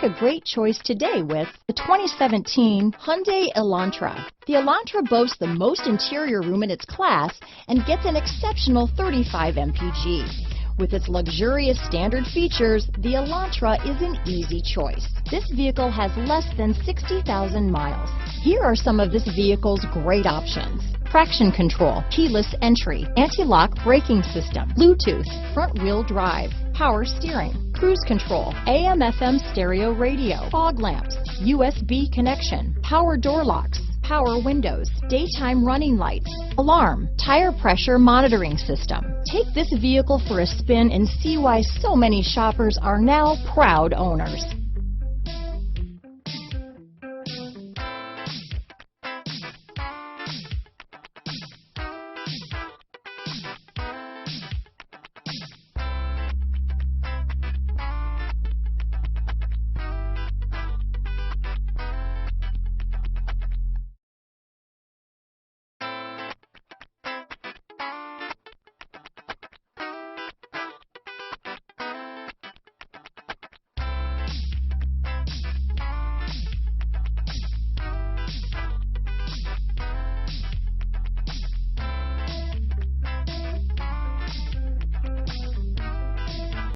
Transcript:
a great choice today with the 2017 Hyundai Elantra. The Elantra boasts the most interior room in its class and gets an exceptional 35 mpg. With its luxurious standard features, the Elantra is an easy choice. This vehicle has less than 60,000 miles. Here are some of this vehicle's great options: traction control, keyless entry, anti-lock braking system, Bluetooth, front wheel drive, power steering, cruise control, AM/FM stereo radio, fog lamps, USB connection, power door locks, power windows, daytime running lights, alarm, tire pressure monitoring system. Take this vehicle for a spin and see why so many shoppers are now proud owners.